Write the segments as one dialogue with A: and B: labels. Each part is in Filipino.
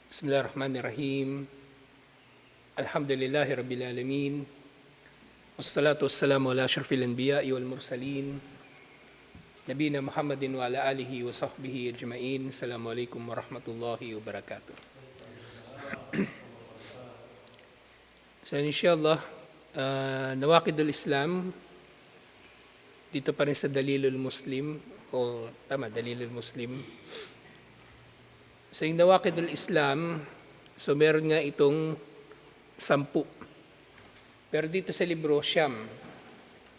A: Bismillahirrahmanirrahim. Alhamdulillahi Rabbil Alamin. Wassalatu wassalamu ala asyrafil anbiya'i wal mursalin. Nabiyina Muhammadin wa ala alihi wa sahbihi ajma'in. Assalamualaikum warahmatullahi wabarakatuh. So inshallah, Nawaqidul Islam, dito pa rin sa Dalilul Muslim, Dalilul Muslim. Sa Nawaqidul Islam, so meron nga itong 10. Pero dito sa libro, Siyam.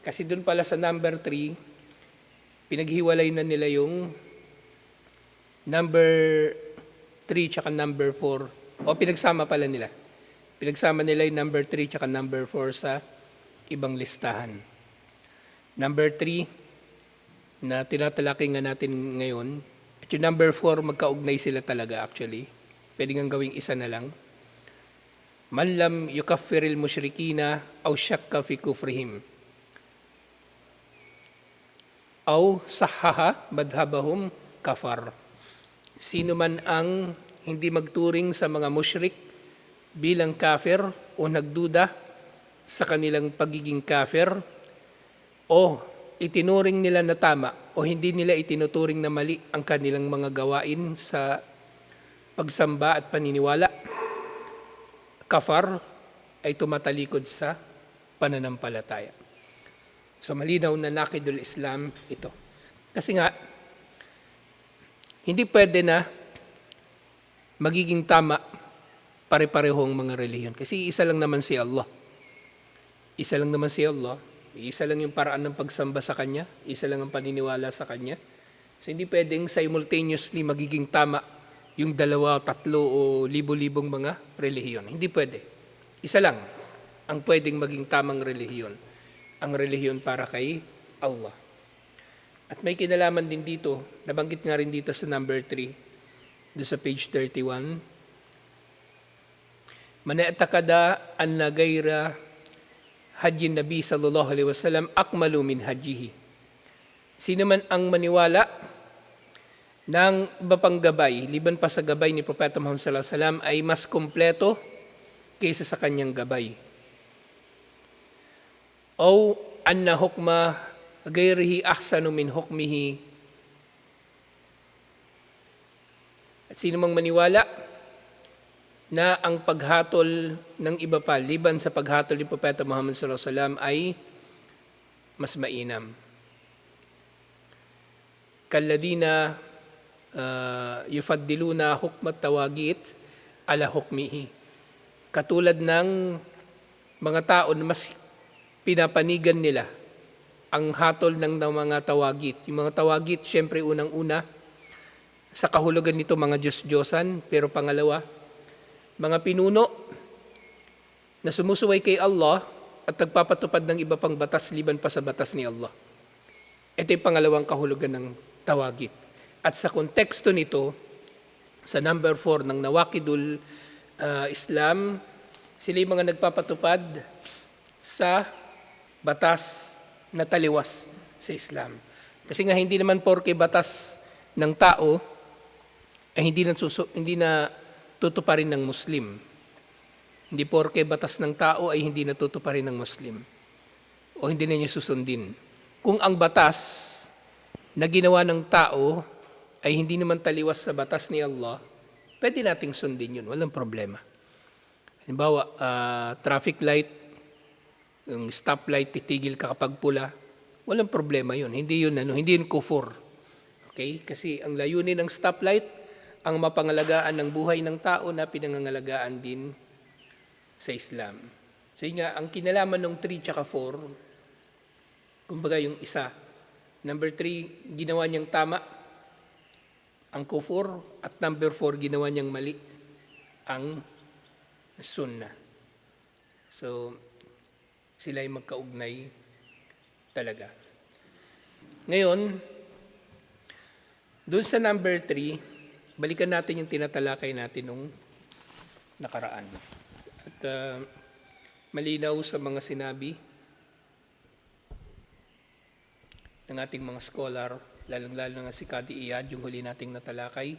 A: Kasi doon pala sa number 3, pinaghiwalay na nila yung number 3 tsaka number 4. O pinagsama pala nila. Pinagsama nila yung number 3 tsaka number 4 sa ibang listahan. Number 3 na tinatalakay nga natin ngayon, at yung number 4, magkaugnay sila talaga actually. Pwede nga gawing isa na lang. Man lam yukaffiril musyrikina aw syakka fi kufrihim. Aw sahaha madhabahum kafar. Sino man ang hindi magturing sa mga musyrik bilang kafir o nagduda sa kanilang pagiging kafir o itinuring nila na tama o hindi nila itinuturing na mali ang kanilang mga gawain sa pagsamba at paniniwala, kafar ay tumatalikod sa pananampalataya. So malinaw na Naqidul Islam ito. Kasi nga, hindi pwede na magiging tama pare-parehong mga relihiyon. Kasi isa lang naman si Allah. Isa lang naman si Allah. Isa lang yung paraan ng pagsamba sa Kanya. Isa lang ang paniniwala sa Kanya. So hindi pwedeng simultaneously magiging tama yung 2, 3 o libo-libong mga relihiyon. Hindi pwede. Isa lang ang pwedeng maging tamang relihiyon. Ang relihiyon para kay Allah. At may kinalaman din dito, nabanggit nga rin dito sa number 3, doon sa page 31. Man i'taqada anna ghayra hajjin Nabi sallallahu alaihi wasallam akmalu min hajjihi. Sino man ang maniwala ng iba pang gabay, liban pa sa gabay ni Propeta Muhammad sallallahu alaihi wasallam, ay mas kompleto kaysa sa kanyang gabay. O anna hukma ghayrihi ahsanu min hukmihi. At sino mang maniwala na ang paghatol ng iba pa, liban sa paghatol ni Propeta Muhammad sallallahu alaihi wasallam, ay mas mainam. Kalladina yufaddiluna hukmat tawagit ala hukmihi. Katulad ng mga tao na mas pinapanigan nila ang hatol ng mga tawagit. Yung mga tawagit, syempre unang-una, sa kahulugan nito mga Diyos-Diyosan, pero pangalawa, mga pinuno na sumusuway kay Allah at nagpapatupad ng iba pang batas liban pa sa batas ni Allah. Ito yung pangalawang kahulugan ng tawagit. At sa konteksto nito, sa number 4 ng Nawaqidul Islam, sila yung mga nagpapatupad sa batas na taliwas sa Islam. Kasi nga hindi naman porke batas ng tao ay hindi na tutuparin ng Muslim. Hindi porke batas ng tao ay hindi natutuparin ng Muslim o hindi na niya susundin. Kung ang batas na ginawa ng tao ay hindi naman taliwas sa batas ni Allah, pwede nating sundin yun, walang problema. Halimbawa, traffic light, yung stoplight, titigil ka kapag pula, walang problema yun. Hindi yun kufur. Okay? Kasi ang layunin ng stoplight, ang mapangalagaan ng buhay ng tao na pinangangalagaan din sa Islam. So nga, ang kinalaman ng 3 tsaka 4, kumbaga yung isa, number 3, ginawa niyang tama, ang kufur, at number 4, ginawa niyang mali, ang sunnah. So, sila ay magkaugnay talaga. Ngayon, doon sa number 3, balikan natin yung tinatalakay natin nung nakaraan. At malinaw sa mga sinabi ng ating mga scholar, lalong-lalo nga si Kadi Iyad, yung huli nating natalakay,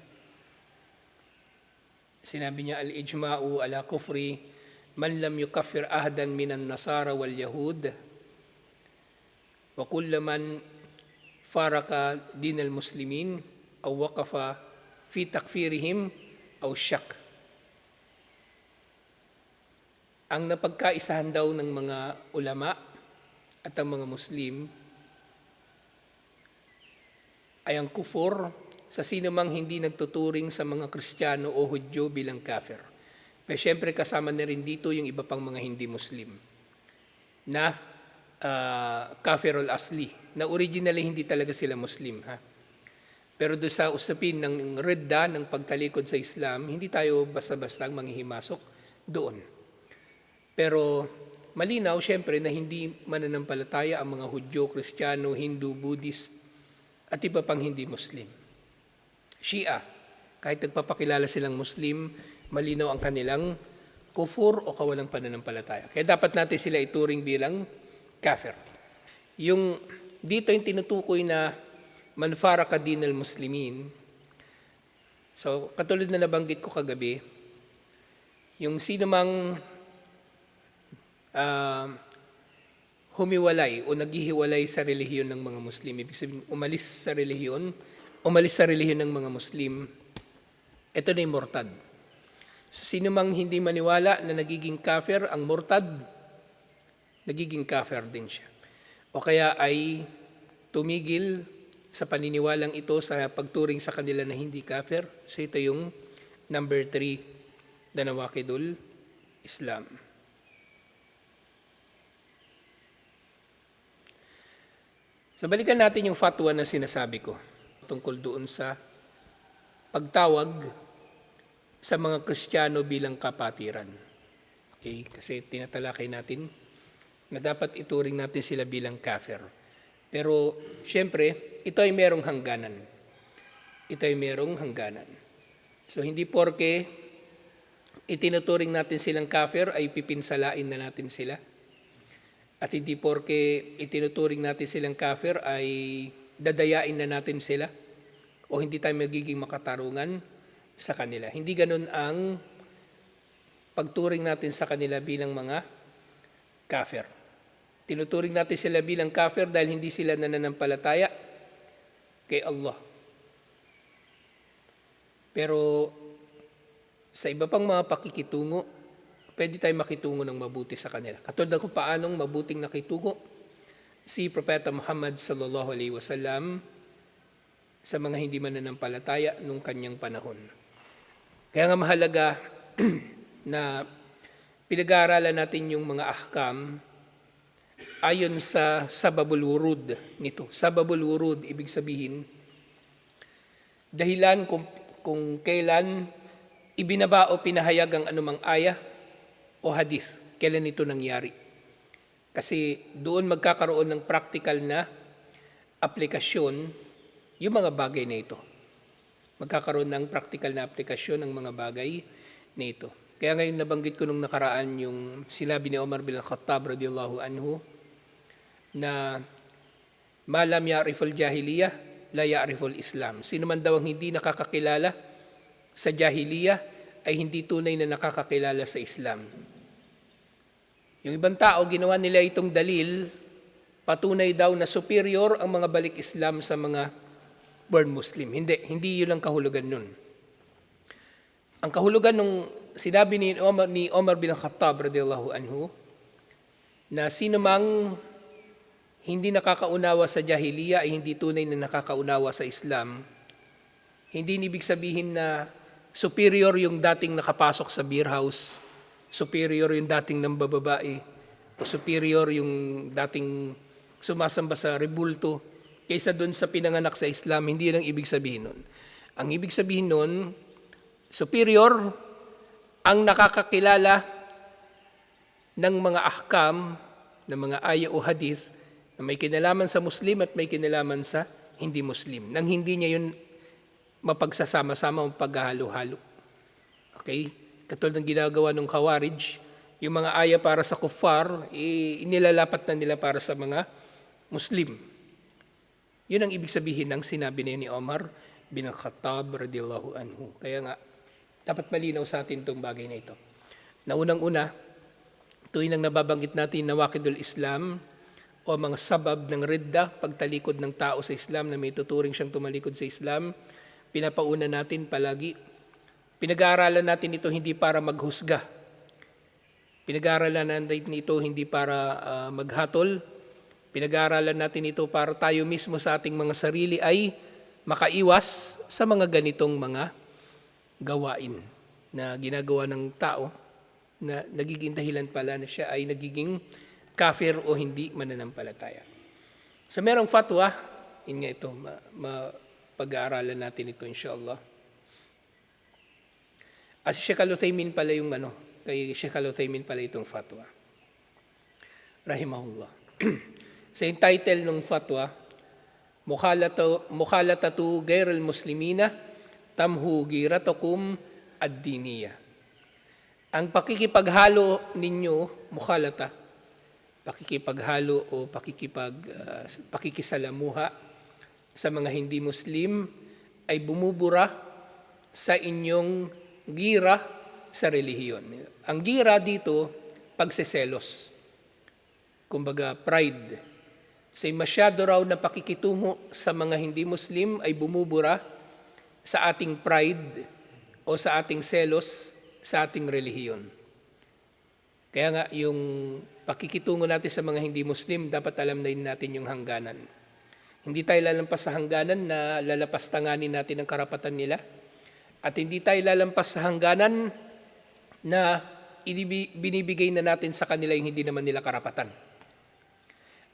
A: Sinabi niya, al-ijma'u ala kufri man lam yukaffir ahadan minan nasara wal yahud wa kulla man faraka din al-muslimin aw waqafa fi takfirihim aw syak. Ang napagkaisahan daw ng mga ulama at ang mga Muslim ay ang kufur sa sino mang hindi nagtuturing sa mga Kristiyano o Hudyo bilang kafir. Pero syempre kasama na rin dito yung iba pang mga hindi Muslim na kafir al-asli, na originally hindi talaga sila Muslim. Pero doon sa usapin ng ridda, ng pagtalikod sa Islam, hindi tayo basta-basta manghihimasok doon. Pero malinaw syempre na hindi mananampalataya ang mga Hudyo, Kristiyano, Hindu, Buddhist at iba pang hindi Muslim. Shia, kahit nagpapakilala silang Muslim, malinaw ang kanilang kufur o kawalang pananampalataya. Kaya dapat natin sila ituring bilang kafir. Yung dito yung tinutukoy na man faraka din al-muslimin. So, katulad na nabanggit ko kagabi, yung sino mang humiwalay o naghihiwalay sa relihiyon ng mga Muslim, ibig sabihin umalis sa relihiyon ng mga Muslim, ito na yung murtad. So, sino mang hindi maniwala na nagiging kafir, ang murtad, nagiging kafir din siya. O kaya ay tumigil sa paniniwalang ito sa pagturing sa kanila na hindi kafir. So ito yung number 3 na nawakidul Islam. So balikan natin yung fatwa na sinasabi ko tungkol doon sa pagtawag sa mga Kristiyano bilang kapatiran. Okay? Kasi tinatalakay natin na dapat ituring natin sila bilang kafir. Pero siyempre, ito ay merong hangganan. So hindi porke itinuturing natin silang kafir ay pipinsalain na natin sila. At hindi porke itinuturing natin silang kafir ay dadayain na natin sila o hindi tayo magiging makatarungan sa kanila. Hindi ganun ang pagturing natin sa kanila bilang mga kafir. Tinuturing natin sila bilang kafir dahil hindi sila nananampalataya kay Allah. Pero sa iba pang mga pakikitungo, pwede tayo makitungo ng mabuti sa kanila. Katulad kung paanong mabuting nakitungo si Propeta Muhammad sallallahu alaihi wasallam sa mga hindi mananampalataya nung kanyang panahon. Kaya nga mahalaga na pinag-aaralan natin yung mga ahkam ayon sa sababul wurud nito. Sababul wurud, ibig sabihin, dahilan kung kailan ibinaba o pinahayag ang anumang ayah o hadith, kailan ito nangyari. Kasi doon magkakaroon ng practical na aplikasyon yung mga bagay na ito. Magkakaroon ng practical na aplikasyon ng mga bagay na ito. Kaya ngayon nabanggit ko nung nakaraan yung sinabi ni Omar bin Khattab radiyallahu anhu na malam ya'riful jahiliyah, la ya'riful Islam. Sino man daw ang hindi nakakakilala sa jahiliyah ay hindi tunay na nakakakilala sa Islam. Yung ibang tao, ginawa nila itong dalil, patunay daw na superior ang mga balik Islam sa mga born Muslim. Hindi yun ang kahulugan nun. Ang kahulugan nung sinabi ni Omar bin Khattab radiyallahu anhu na sino mang hindi nakakaunawa sa jahiliya ay hindi tunay na nakakaunawa sa Islam. Hindi ibig sabihin na superior yung dating nakapasok sa beer house, superior yung dating nambababae, o superior yung dating sumasamba sa rebulto kaysa doon sa pinanganak sa Islam. Hindi yun ang ibig sabihin nun. Ang ibig sabihin nun, superior ang nakakakilala ng mga ahkam, ng mga ayah o hadith na may kinalaman sa Muslim at may kinalaman sa hindi Muslim. Nang hindi niya yun mapagsasama-sama o paghahalo-halo. Okay? Katulad ng ginagawa ng Khawarij, yung mga ayah para sa kuffar, inilalapat na nila para sa mga Muslim. Yun ang ibig sabihin ng sinabi ni Omar bin Khattab radiyallahu anhu. Kaya nga, Dapat malinaw sa atin itong bagay na ito. Na unang-una, tuwing nang nababanggit natin na Nawaqidul Islam o mga sabab ng ridda, pagtalikod ng tao sa Islam na may tuturing siyang tumalikod sa Islam, pinapauna natin palagi. Pinag-aaralan natin ito hindi para maghusga. Pinag-aaralan natin ito hindi para maghatol. Pinag-aaralan natin ito para tayo mismo sa ating mga sarili ay makaiwas sa mga ganitong mga gawain na ginagawa ng tao na nagiging dahilan pala na siya ay nagiging kafir o hindi mananampalataya. So merong fatwa, yun nga ito, pag-aaralan natin ito inshallah. As Sheikh Al-Uthaymin pala yung kay Sheikh Al-Uthaymin pala itong fatwa. Rahimahullah. So yung title ng fatwa, Mukhalatatu Ghairil Muslimina Tamhu Giratakum Ad-Diniya. Ang pakikipaghalo ninyo, mukhalata, pakikipaghalo o pakikisalamuha sa mga hindi Muslim ay bumubura sa inyong gira sa relihiyon. Ang gira dito, pagseselos. Kumbaga, pride. So masyado raw na pakikitungo sa mga hindi Muslim ay bumubura sa ating pride o sa ating selos sa ating relihiyon. Kaya nga yung pakikitungo natin sa mga hindi Muslim, dapat alam na din natin yung hangganan. Hindi tayo lalampas sa hangganan na lalapastanganin natin ang karapatan nila. At hindi tayo lalampas sa hangganan na binibigay na natin sa kanila yung hindi naman nila karapatan.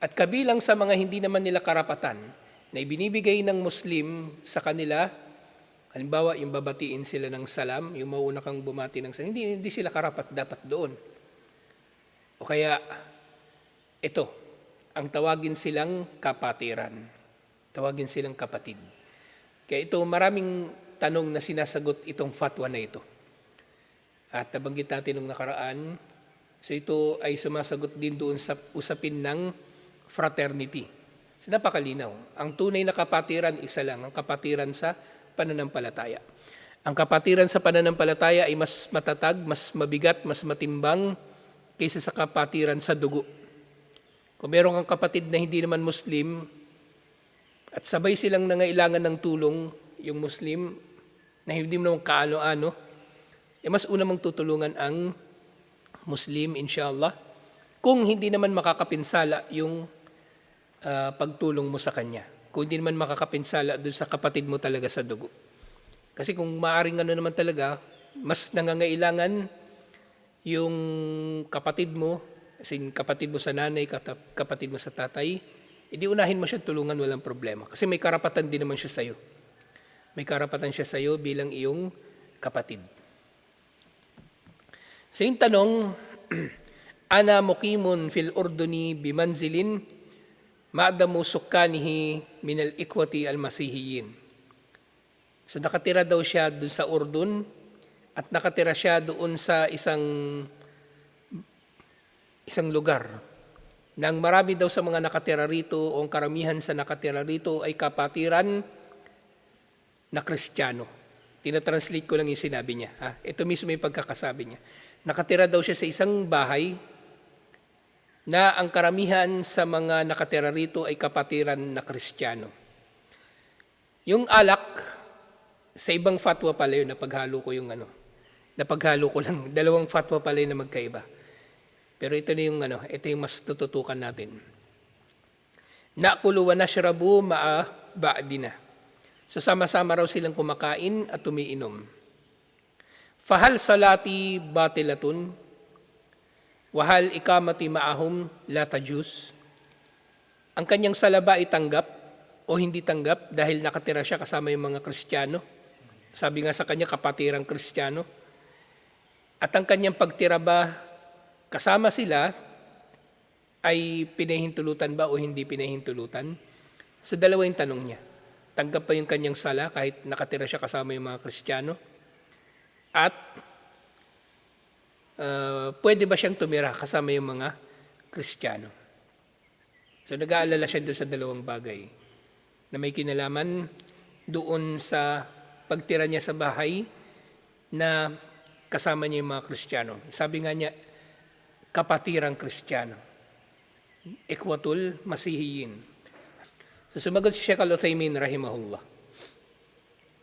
A: At kabilang sa mga hindi naman nila karapatan na ibinibigay ng Muslim sa kanila, halimbawa yung babatiin sila ng salam, yung mauna kang bumati ng salam, hindi sila karapat dapat doon. O kaya, ito, ang tawagin silang kapatiran. Tawagin silang kapatid. Kaya ito, maraming tanong na sinasagot itong fatwa na ito. At nabanggit natin nung nakaraan, so ito ay sumasagot din doon sa usapin ng fraternity. So napakalinaw. Ang tunay na kapatiran, isa lang, ang kapatiran sa pananampalataya. Ang kapatiran sa pananampalataya ay mas matatag, mas mabigat, mas matimbang kaysa sa kapatiran sa dugo. Kung meron kang kapatid na hindi naman Muslim at sabay silang nangailangan ng tulong, yung Muslim na hindi mo naman kaano-ano, mas una mong tutulungan ang Muslim, inshallah, kung hindi naman makakapinsala yung pagtulong mo sa kanya. Kung hindi naman makakapinsala doon sa kapatid mo talaga sa dugo. Kasi kung maaring naman talaga, mas nangangailangan yung kapatid mo, as in kapatid mo sa nanay, kapatid mo sa tatay, edi unahin mo siya tulungan, walang problema. Kasi may karapatan din naman siya sa'yo. May karapatan siya sa'yo bilang iyong kapatid. So yung tanong, ana muqimun fil urduni bimanzilin ma'damu sukkanihi minal ikwati al-masihiyin. So nakatira daw siya doon sa Urdun at nakatira siya doon sa isang lugar. Nang marami daw sa mga nakatira rito o ang karamihan sa nakatira rito ay kapatiran na Kristiyano. Tinatranslate ko lang yung sinabi niya. Ito mismo yung pagkakasabi niya. Nakatira daw siya sa isang bahay na ang karamihan sa mga nakatira rito ay kapatiran na Kristiyano. Yung alak, sa ibang fatwa pala yun, napaghalo ko lang, dalawang fatwa pala yun na magkaiba. Pero ito na yung ito yung mas tututukan natin. Na'kulu wa nashrabu ma'a ba'dina. So sama-sama raw silang kumakain at umiinom. Fahal salati batilatun wahal ikamati ma'ahum la tajus. Ang kanyang salaba ay tanggap o hindi tanggap dahil nakatira siya kasama yung mga Kristiyano. Sabi nga sa kanya, kapatirang Kristiyano. At ang kanyang pagtira ba kasama sila ay pinahintulutan ba o hindi pinahintulutan? So dalawa yung tanong niya. Tanggap pa yung kanyang sala kahit nakatira siya kasama yung mga Kristiyano? At pwede ba siyang tumira kasama yung mga Kristiyano? So nag-aalala siya doon sa dalawang bagay na may kinalaman doon sa pagtira niya sa bahay na kasama niya yung mga Kristiyano. Sabi nga niya, kapatirang Kristiyano. Ikhwatul Masihiyin. So sumagot si Sheikh Al-Uthaymin rahimahullah.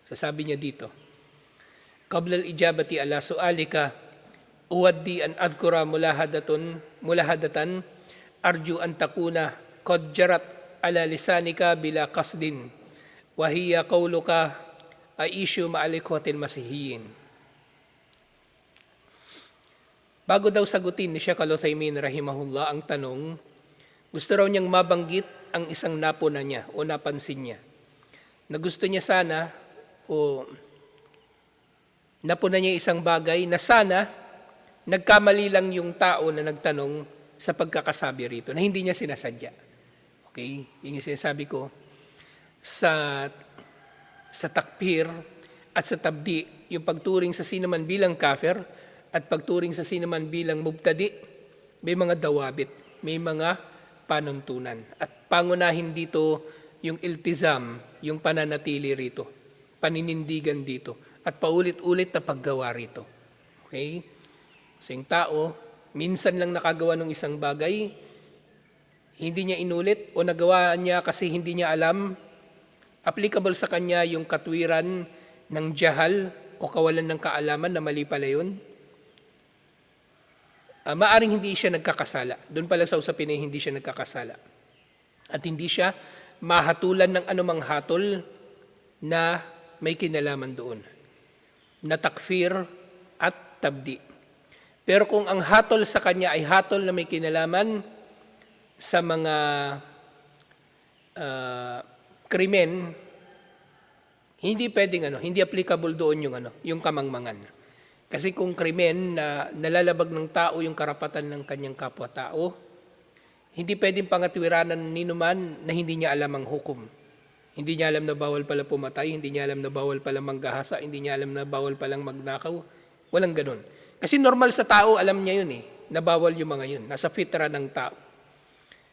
A: Sasabi niya dito, qabla al-ijabati ala su'alika, uwaddi an adhkura mulahadatan arju an takuna qad jarat ala lisanika bila qasdin wa hiya qawluka aishu ma'al ikhwatil masihiyin. Bago daw sagutin ni Sheikh Al-Uthaymin rahimahullah ang tanong, gusto raw niyang mabanggit ang isang napuna niya o napansin niya na gusto niya sana o napuna niya isang bagay na sana nagkamali lang yung tao na nagtanong sa pagkakasabi rito, na hindi niya sinasadya. Okay? Yung sinasabi ko, sa takfir at sa tabdi, yung pagturing sa sinaman bilang kafir at pagturing sa sinaman bilang mubtadi, may mga dawabit, may mga panuntunan. At pangunahin dito yung iltizam, yung pananatili rito, paninindigan dito, at paulit-ulit na paggawa rito. Okay? So yung tao, minsan lang nakagawa ng isang bagay, hindi niya inulit o nagawa niya kasi hindi niya alam, applicable sa kanya yung katwiran ng jahal o kawalan ng kaalaman na mali pala yun. Maaring hindi siya nagkakasala. Doon pala sa usapin ay hindi siya nagkakasala. At hindi siya mahatulan ng anumang hatol na may kinalaman doon, na takfir at tabdi. Pero kung ang hatol sa kanya ay hatol na may kinalaman sa mga krimen, hindi pwedeng hindi applicable doon yung kamangmangan. Kasi kung krimen na nalalabag ng tao yung karapatan ng kanyang kapwa-tao, hindi pwedeng pangatwiranan ninuman na hindi niya alam ang hukom. Hindi niya alam na bawal pala pumatay, hindi niya alam na bawal pala manggahasa, hindi niya alam na bawal palang magnakaw. Walang ganun. Kasi normal sa tao, alam niya yun na bawal yung mga yun. Nasa fitra ng tao.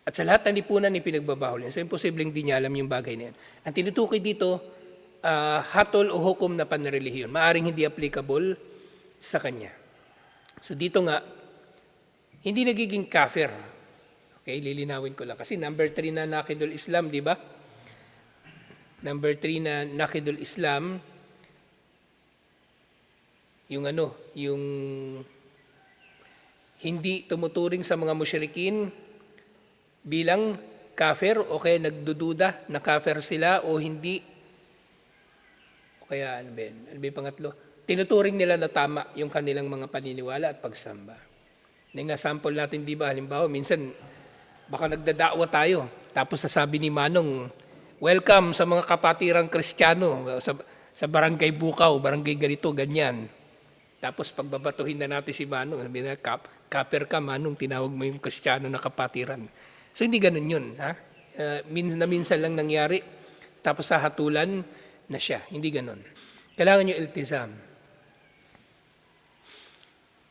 A: At sa lahat ng lipunan ni pinagbabawal yun. So imposibleng di niya alam yung bagay na yun. Ang tinutukoy dito, hatol o hukom na panrelihiyon. Maaring hindi applicable sa kanya. So dito nga, hindi nagiging kafir. Okay, lilinawin ko lang. Kasi number 3 na nakidul Islam, di ba? Number 3 na nakidul Islam, yung yung hindi tumuturing sa mga musyrikin bilang kafir o kaya nagdududa na kafir sila o hindi. O kaya ano ba yung pangatlo? Tinuturing nila na tama yung kanilang mga paniniwala at pagsamba. Nga sample natin, di ba? Halimbawa, minsan baka nagdadakwa tayo tapos sasabi ni Manong, welcome sa mga kapatirang Kristiyano sa barangay Bukaw, barangay ganito, ganyan. Tapos pagbabatuhin na natin si Manong, sabi na, kaper ka Manong, tinawag mo yung Kristiyano na kapatiran. So hindi ganun yun. Minsan lang nangyari, tapos sa hatulan na siya. Hindi ganun. Kailangan yung iltizam.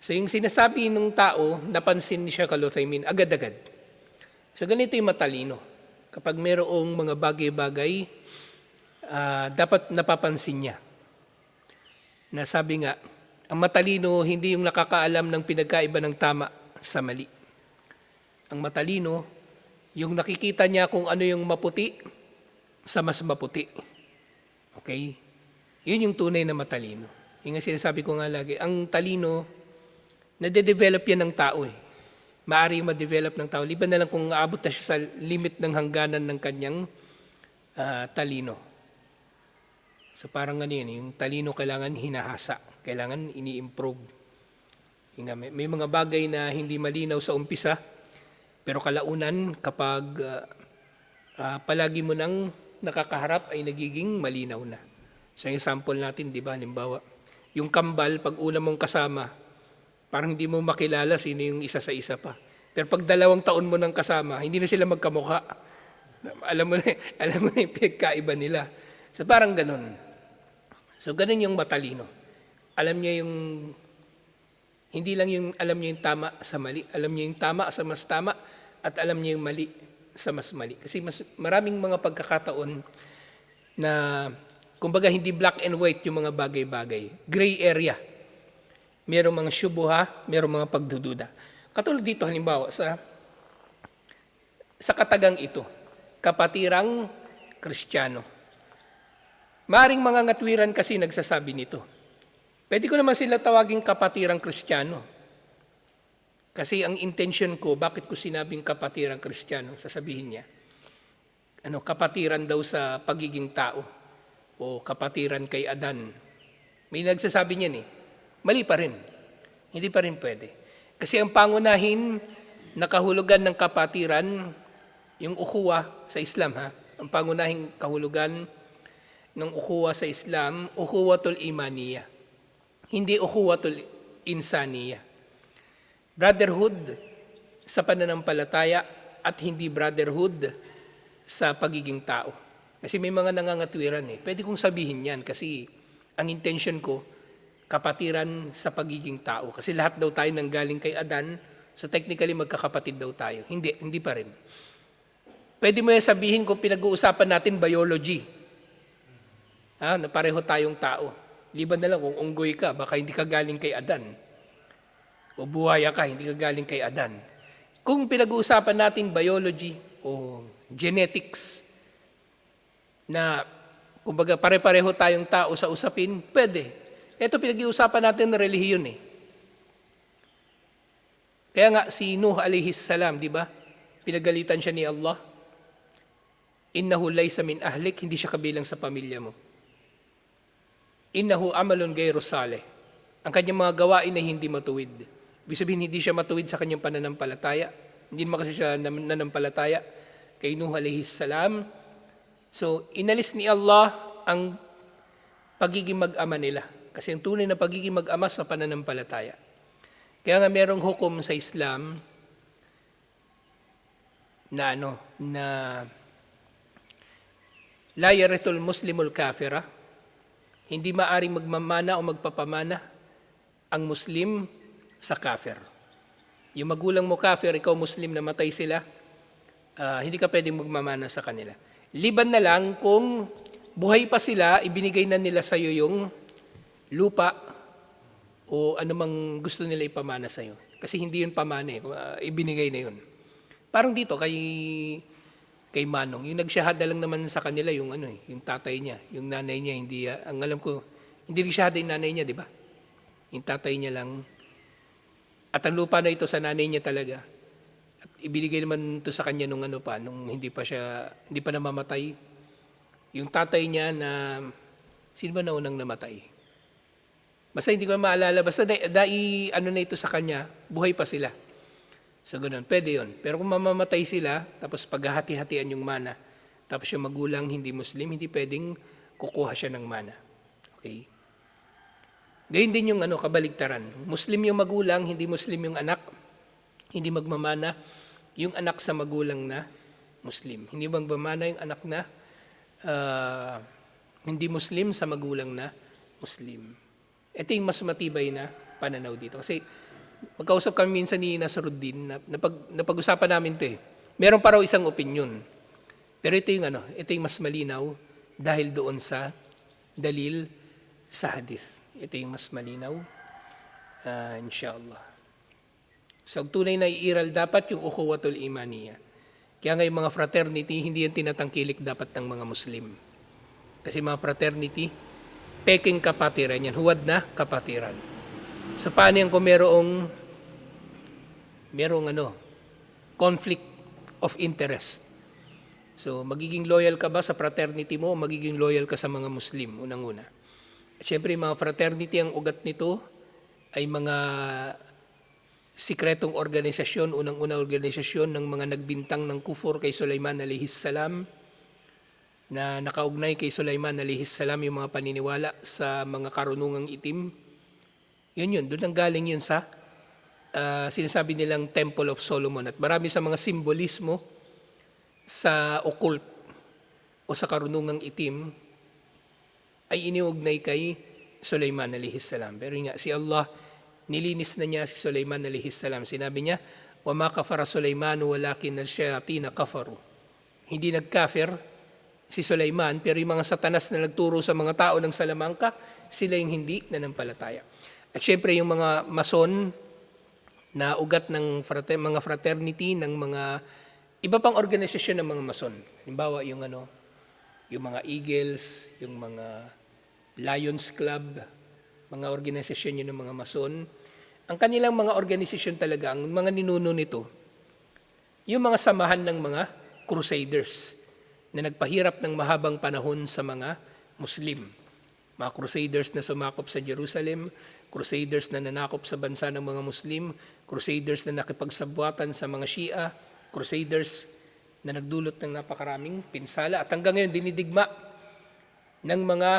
A: So yung sinasabi ng tao, napansin ni Sheikh Al-Uthaymin, agad-agad. So ganito yung matalino. Kapag mayroong mga bagay-bagay, dapat napapansin niya. Na sabi nga, ang matalino, hindi yung nakakaalam ng pinagkaiba ng tama sa mali. Ang matalino, yung nakikita niya kung ano yung maputi sa mas maputi. Okay? Yun yung tunay na matalino. Yung nga sinasabi ko nga lagi, ang talino, nade-develop yan ng tao Maaari ma-develop ng tao. Liban na lang kung aabot na siya sa limit ng hangganan ng kanyang talino. So parang yung talino kailangan hinahasa, kailangan ini-improve. May mga bagay na hindi malinaw sa umpisa, pero kalaunan kapag palagi mo nang nakakaharap ay nagiging malinaw na. So yung sample natin, di ba, halimbawa, yung kambal, pag una mong kasama, parang hindi mo makilala sino yung isa sa isa pa. Pero pag 2 taon mo nang kasama, hindi na sila magkamukha. Alam mo na yung pinagkaiba nila. So parang ganun. So ganun yung matalino. Alam niya yung, hindi lang yung alam niya yung tama sa mali, alam niya yung tama sa mas tama, at alam niya yung mali sa mas mali. Kasi maraming mga pagkakataon na, kumbaga hindi black and white yung mga bagay-bagay. Gray area merong mga syubuha, merong mga pagdududa. Katulad dito halimbawa sa katagang ito, kapatirang Kristiyano. Maring mga ngatwiran kasi nagsasabi nito. Pwede ko naman sila tawaging kapatirang Kristiyano. Kasi ang intention ko, bakit ko sinabing kapatirang Kristiyano, sasabihin niya, kapatiran daw sa pagiging tao o kapatiran kay Adan. May nagsasabi niyan Mali pa rin. Hindi pa rin pwede. Kasi ang pangunahin na kahulugan ng kapatiran, yung ukhuwa sa Islam ang pangunahing kahulugan ng ukhuwa sa Islam, ukhuwatul imaniyah. Hindi ukhuwatul insaniyah. Brotherhood sa pananampalataya at hindi brotherhood sa pagiging tao. Kasi may mga nangangatwiran Pwede kong sabihin yan kasi ang intention ko, kapatiran sa pagiging tao. Kasi lahat daw tayo nanggaling kay Adan, so technically magkakapatid daw tayo. Hindi pa rin. Pwede mo yan sabihin kung pinag-uusapan natin biology. Na pareho tayong tao. Liban na lang kung unggoy ka, baka hindi ka galing kay Adan. O buhaya ka, hindi ka galing kay Adan. Kung pinag-uusapan natin biology o genetics, na kumbaga pare-pareho tayong tao sa usapin, pwede. Ito pinag-iusapan natin na relihiyon Kaya nga si Nuh alayhis salam, di ba? Pinagalitan siya ni Allah. Innahu laysa min ahlik, hindi siya kabilang sa pamilya mo. Innahu amalun gayru saleh. Ang kanyang mga gawain ay hindi matuwid. Ibig sabihin, hindi siya matuwid sa kanyang pananampalataya. Hindi naman kasi siya nanampalataya kay Nuh alayhis salam. So, inalis ni Allah ang pagiging mag-ama nila. Kasi ang tunay na pagiging mag-ama sa pananampalataya. Kaya nga merong hukom sa Islam na la yarithul muslimul kafira, hindi maaring magmamana o magpapamana ang Muslim sa kafir. Yung magulang mo kafir, ikaw Muslim, namatay sila, hindi ka pwedeng magmamana sa kanila. Liban na lang kung buhay pa sila, ibinigay na nila sa iyo yung lupa o anumang gusto nila ipamana sa iyo. Kasi hindi yun pamana ibinigay na yun. Parang dito kay Manong, yung nagsyahada lang naman sa kanila yung yung tatay niya, yung nanay niya, hindi ang alam ko, hindi nagsyahada yung nanay niya, di ba? Yung tatay niya lang. At ang lupa na ito sa nanay niya talaga. At ibinigay naman ito sa kanya nung hindi pa namamatay. Yung tatay niya na, sino ba naunang namatay? Basta hindi ko maalala, basta na ito sa kanya, buhay pa sila. So ganun, pwede yun. Pero kung mamamatay sila, tapos paghahati-hatian yung mana, tapos yung magulang hindi Muslim, hindi pwedeng kukuha siya ng mana. Okay? Gayun din yung kabaligtaran. Muslim yung magulang, hindi Muslim yung anak, hindi magmamana yung anak sa magulang na Muslim. Hindi magmamana yung anak na hindi Muslim sa magulang na Muslim. Ito yung mas matibay na pananaw dito. Kasi magkausap kami minsan ni Nasruddin na napag-usapan namin ito Meron pa raw isang opinion. Pero ito yung mas malinaw dahil doon sa dalil sa hadith. Ito yung mas malinaw. Inshallah. So, ang tunay na iiral dapat yung ukhuwatul imaniyah. Kaya nga yung mga fraternity, hindi yan tinatangkilik dapat ng mga Muslim. Kasi mga fraternity, peking kapatiran yan. Huwad na kapatiran. So, paano yan kung merong conflict of interest? So, magiging loyal ka ba sa fraternity mo o magiging loyal ka sa mga Muslim, unang-una? At syempre, mga fraternity, ang ugat nito ay mga sikretong organisasyon, unang-una organisasyon ng mga nagbintang ng kufur kay Sulaiman alayhis salam, na nakaugnay kay Sulaiman alayhis salam yung mga paniniwala sa mga karunungang itim. Yun, doon ang galing yun sa sinasabi nilang Temple of Solomon. At marami sa mga simbolismo sa occult o sa karunungang itim ay iniugnay kay Sulaiman alayhis salam. Pero nga, si Allah, nilinis na niya si Sulaiman alayhis salam. Sinabi niya, وَمَا كَفَرَ سُلَيْمَانُ وَلَكِنَّ الشَّيَاطِينَ كَفَرُوا. Hindi nagkafir si Sulaiman, pero yung mga satanas na nagturo sa mga tao ng Salamangka, sila yung hindi nanampalataya. At syempre yung mga mason na ugat ng mga fraternity, ng mga iba pang organisasyon ng mga mason. Halimbawa yung mga Eagles, yung mga Lions Club, mga organisasyon yun ng mga mason. Ang kanilang mga organisasyon talaga, ang mga ninuno nito, yung mga samahan ng mga crusaders na nagpahirap ng mahabang panahon sa mga Muslim. Mga crusaders na sumakop sa Jerusalem, crusaders na nanakop sa bansa ng mga Muslim, crusaders na nakipagsabwatan sa mga Shia, crusaders na nagdulot ng napakaraming pinsala at hanggang ngayon dinidigma ng mga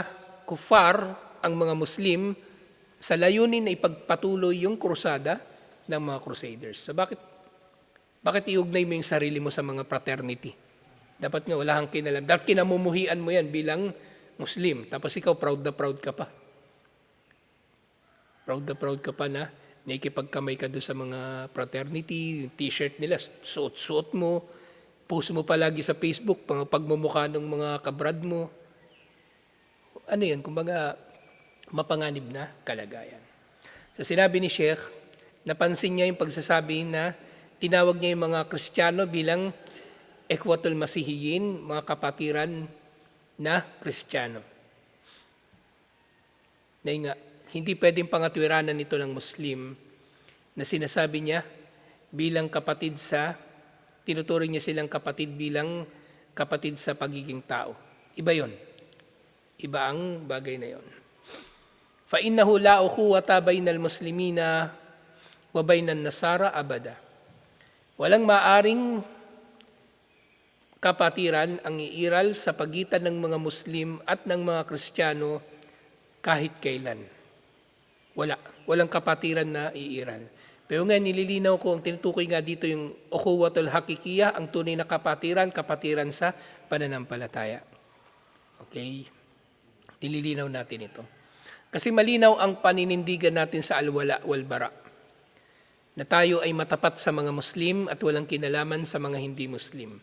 A: kufar ang mga Muslim sa layunin na ipagpatuloy yung krusada ng mga crusaders. So bakit iugnay mo yung sarili mo sa mga fraternity? Dapat nga wala kang kinalam. Dapat kinamumuhian mo yan bilang Muslim. Tapos ikaw proud na proud ka pa. Proud na proud ka pa na nakikipagkamay ka doon sa mga fraternity, yung t-shirt nila, suot-suot mo, post mo palagi sa Facebook, pagmumukha ng mga kabrad mo. Ano yan? Kumbaga, mapanganib na kalagayan. So sinabi ni Sheikh, napansin niya yung pagsasabi na tinawag niya yung mga Kristiyano bilang Ikhwatul Masihiyin, mga kapatiran na Kristiyano. Na nga, hindi pwedeng pangatwiranan nito ng Muslim na sinasabi niya bilang kapatid tinuturing niya silang kapatid bilang kapatid sa pagiging tao. Iba yon. Iba ang bagay na yon. فَإِنَّهُ لَا أُخُوَّةَ بَيْنَ الْمُسْلِمِينَ وَبَيْنَ النَّصَارَى أَبَدًا. Walang maaring kapatiran ang iiral sa pagitan ng mga Muslim at ng mga Kristiyano kahit kailan. Walang kapatiran na iiral. Pero nga nililinaw ko, ang tinutukoy nga dito yung ukhuwatul hakikiyah, ang tunay na kapatiran sa pananampalataya. Okay? Nililinaw natin ito. Kasi malinaw ang paninindigan natin sa al-wala wal bara. Na tayo ay matapat sa mga Muslim at walang kinalaman sa mga hindi Muslim.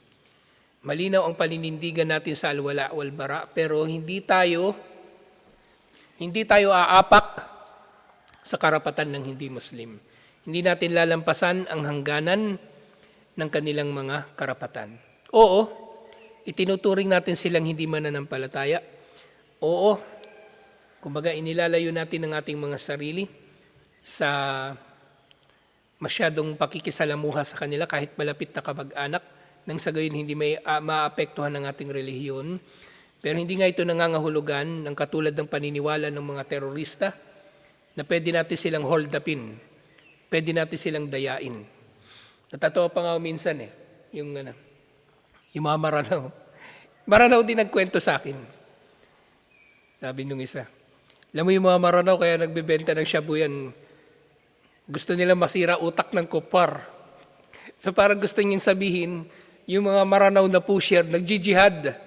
A: Malinaw ang paninindigan natin sa al-wala wal bara, pero hindi tayo aapak sa karapatan ng hindi Muslim. Hindi natin lalampasan ang hangganan ng kanilang mga karapatan. Oo, itinuturing natin silang hindi mananampalataya. Oo, kumbaga inilalayo natin ang ating mga sarili sa masyadong pakikisalamuha sa kanila kahit malapit na kamag-anak nang sa gayon hindi may maapektuhan ng ating relihiyon. Pero hindi nga ito nangangahulugan ng katulad ng paniniwala ng mga terorista na pwede natin silang hold upin, pwede natin silang dayain. Natatawa pa nga minsan yung mga Maranaw din nagkwento sa akin. Sabi nung isa, alam mo yung mga Maranaw kaya nagbebenta ng shabu yan, gusto nila masira utak ng kupar. So parang gusto niyang sabihin, yung mga Maranaw na pusher, nag-jihad,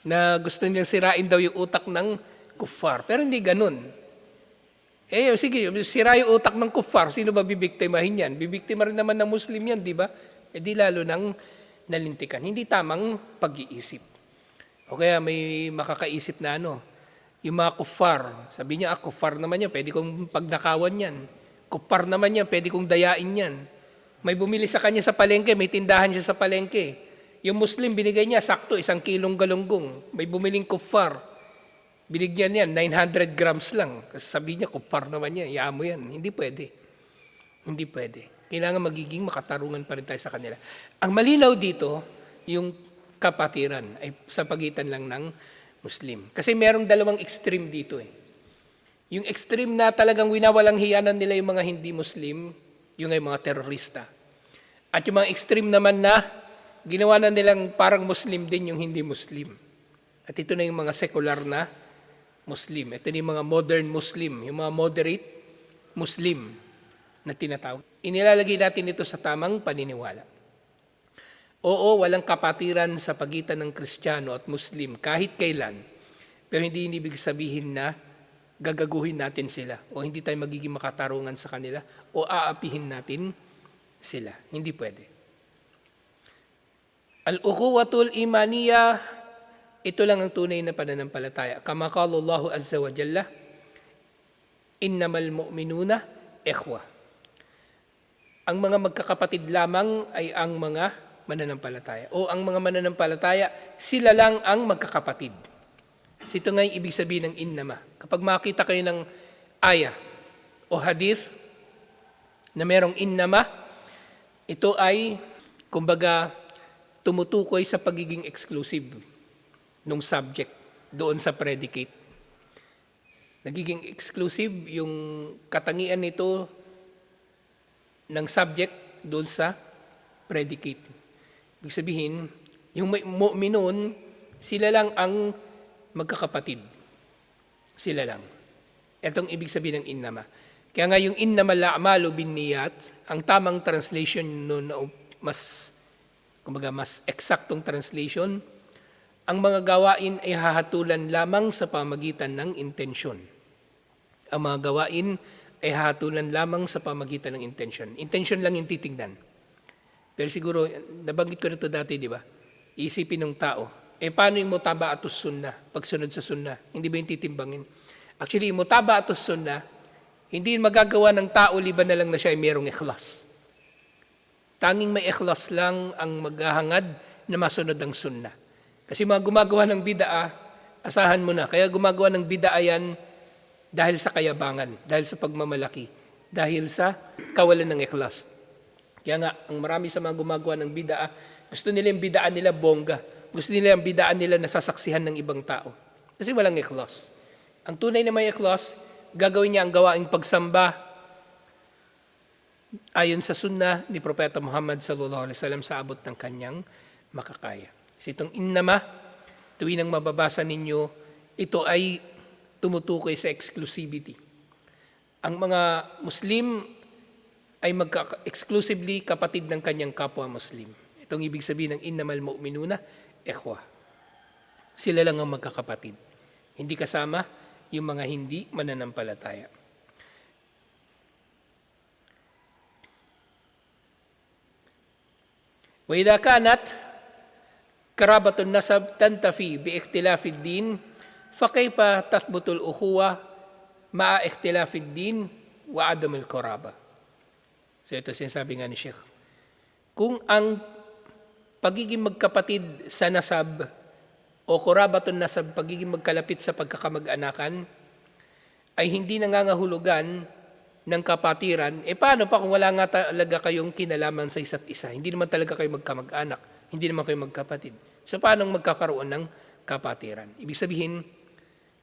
A: na gusto niyang sirain daw yung utak ng kuffar. Pero hindi ganun. Sige, sira yung utak ng kuffar, sino ba bibiktimahin yan? Bibiktima rin naman ng Muslim yan, di ba? Di lalo nang nalintikan. Hindi tamang pag-iisip. O kaya may makakaisip na yung mga kuffar, sabi niya, kuffar naman yan, pwede kong pagnakawan yan. Kuffar naman yan, pwede kong dayain yan. May bumili sa kanya sa palengke, may tindahan siya sa palengke. Yung Muslim, binigay niya sakto 1 kilong galunggong. May bumiling kuffar. Binigyan niya 900 grams lang. Kasi sabi niya, kuffar naman yan, iamo yan. Hindi pwede. Hindi pwede. Kailangan magiging makatarungan pa rin tayo sa kanila. Ang malinaw dito, yung kapatiran ay sa pagitan lang ng Muslim. Kasi merong dalawang extreme dito Yung extreme na talagang winawalang hiyanan nila yung mga hindi Muslim, yung ay mga terorista. At yung mga extreme naman na ginawa na nilang parang Muslim din yung hindi Muslim. At ito na yung mga secular na Muslim. Ito na yung mga modern Muslim, yung mga moderate Muslim na tinatawag. Inilalagay natin ito sa tamang paniniwala. Oo, walang kapatiran sa pagitan ng Kristiyano at Muslim kahit kailan. Pero hindi ibig sabihin na gagaguhin natin sila o hindi tayo magiging makatarungan sa kanila o aapihin natin sila. Hindi pwede. Al-ukhuwatul imaniyah, ito lang ang tunay na pananampalataya. Kama qala Allahu azza wa jalla, Innamal mu'minuna ikhwa. Ang mga magkakapatid lamang ay ang mga mananampalataya. O ang mga mananampalataya, sila lang ang magkakapatid. So ito nga yung ibig sabihin ng innama. Kapag makita kayo ng aya o hadith na merong innama, ito ay, kumbaga, tumutukoy sa pagiging exclusive ng subject doon sa predicate. Nagiging exclusive yung katangian nito ng subject doon sa predicate. Ibig sabihin, yung mu'minun, sila lang ang magkakapatid. Sila lang. Itong ibig sabihin ng innama. Kaya nga yung innamal a'malu binniyat, ang tamang translation noon, mas eksaktong translation, ang mga gawain ay hahatulan lamang sa pamagitan ng intensyon. Ang mga gawain ay hahatulan lamang sa pamagitan ng intensyon. Intensyon lang yung titignan. Pero siguro, nabanggit ko na ito dati, di ba? Isipin ng tao, paano yung mutaba atus sunnah, pagsunod sa sunnah? Hindi ba yung titimbangin? Actually, yung mutaba atus sunnah, hindi magagawa ng tao liban na lang na siya ay mayroong ikhlas. Tanging may ikhlas lang ang maghahangad na masunod ang sunnah. Kasi mga gumagawa ng bid'a, asahan mo na. Kaya gumagawa ng bid'a yan dahil sa kayabangan, dahil sa pagmamalaki, dahil sa kawalan ng ikhlas. Kaya nga, ang marami sa mga gumagawa ng bid'a, gusto nila yung bid'aan nila bongga. Gusto nila yung bid'aan nila nasasaksihan ng ibang tao. Kasi walang ikhlas. Ang tunay na may ikhlas, gagawin niya ang gawaing pagsamba ayon sa sunnah ni Propeta Muhammad sallallahu alaihi wasallam sa abot ng kanyang makakaya. Kasi itong innama, tuwing ang mababasa ninyo, ito ay tumutukoy sa exclusivity. Ang mga Muslim ay exclusively kapatid ng kanyang kapwa Muslim. Itong ibig sabihin ng innamal mu'minuna ikhwa. Sila lang ang magkakapatid. Hindi kasama yung mga hindi mananampalataya. Wa idha kanat karabatun nasab tantafi bi ikhtilafid din fa kayfa tathbutul ukhuwa ma'a ikhtilafid din wa adamul qaraba. So ito sinasabi nga ni Sheikh. Kung ang pagiging magkapatid sa nasab o qarabatun nasab, pagiging magkalapit sa pagkakamag-anakan ay hindi nangangahulugan ng kapatiran, paano pa kung wala nga talaga kayong kinalaman sa isa't isa? Hindi naman talaga kayo magkamag-anak, hindi naman kayo magkapatid. So paano magkakaroon ng kapatiran? Ibig sabihin,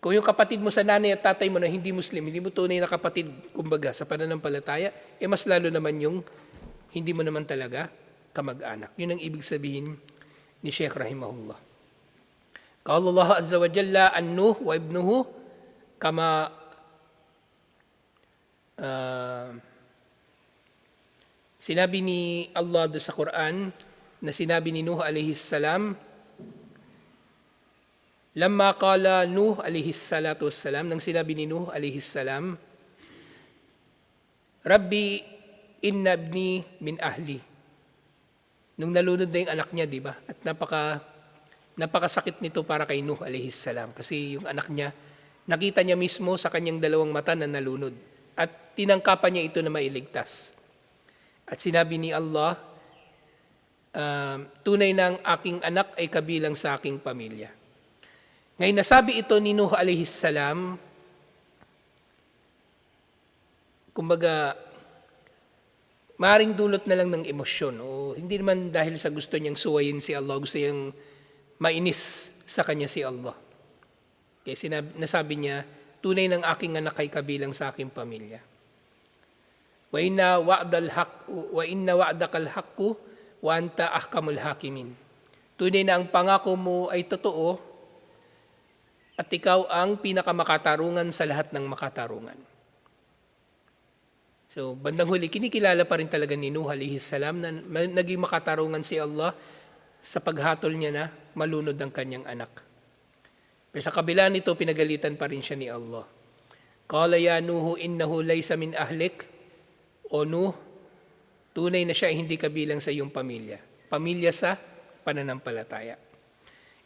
A: kung yung kapatid mo sa nanay at tatay mo na hindi Muslim, hindi mo tunay na kapatid, kumbaga, sa pananampalataya, mas lalo naman yung hindi mo naman talaga kamag-anak. Yun ang ibig sabihin ni Sheikh rahimahullah. Qala Allah azza wa jalla an Nuh wa ibnuhu kama sinabi ni Allah do sa Quran na sinabi ni Nuh alayhi salam, lamma qala Nuh alayhi salatu wassalam, nang sinabi ni Nuh alayhi salam, Rabbi inna ibni min ahli. Nung nalunod na yung anak niya, di ba? At napakasakit nito para kay Nuh alayhi salam kasi yung anak niya, nakita niya mismo sa kanyang dalawang mata na nalunod at tinangkapan niya ito na mailigtas. At sinabi ni Allah, tunay na ang aking anak ay kabilang sa aking pamilya. Ngayon nasabi ito ni Nuh alayhi salam, kumbaga, maaaring dulot na lang ng emosyon o hindi naman dahil sa gusto niyang suwayin si Allah, gusto niyang mainis sa kanya si Allah. Kaya nasabi niya, tunay ng aking anak ay kabilang sa aking pamilya. Wa inna wa'dakal haqqu wa anta ahkamul hakimin. Tunay na ang pangako mo ay totoo at ikaw ang pinakamakatarungan sa lahat ng makatarungan. So, bandang huli, kinikilala pa rin talaga ni Nuh alayhi salam na naging makatarungan si Allah sa paghatol niya na malunod ang kanyang anak. Pero sa kabila nito, pinagalitan pa rin siya ni Allah. Qala ya Nuhu innahu laysa min ahlik. O Nuh, tunay na siya ay hindi kabilang sa iyong pamilya. Pamilya sa pananampalataya.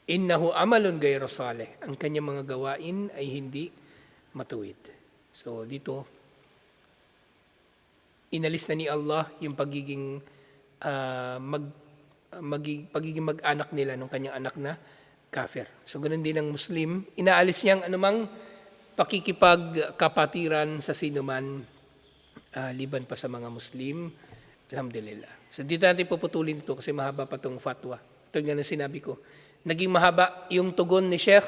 A: Innahu amalun ghayru salih. Ang kanyang mga gawain ay hindi matuwid. So dito, inalis na ni Allah yung pagiging pagiging mag-anak nila ng kanyang anak na kafir. So ganun din ang Muslim, inaalis niyang anumang pakikipagkapatiran sa sinuman liban pa sa mga Muslim. Alhamdulillah. So dito natin puputulin ito kasi mahaba pa itong fatwa. Ito nga na sinabi ko. Naging mahaba yung tugon ni Sheikh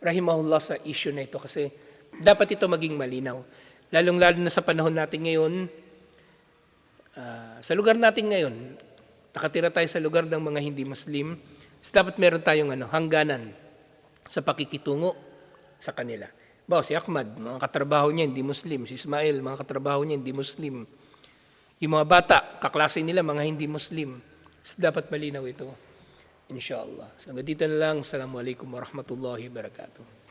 A: rahimahullah sa issue na ito kasi dapat ito maging malinaw. Lalong-lalo na sa panahon natin ngayon, sa lugar natin ngayon, nakatira tayo sa lugar ng mga hindi Muslim, so dapat meron tayong hangganan sa pakikitungo sa kanila. Si Ahmad, mga katrabaho niya hindi Muslim. Si Ismail, mga katrabaho niya hindi Muslim. Yung mga bata, kaklase nila, mga hindi Muslim. So dapat malinaw ito. Inshallah. So dito na lang. Assalamualaikum warahmatullahi wabarakatuh.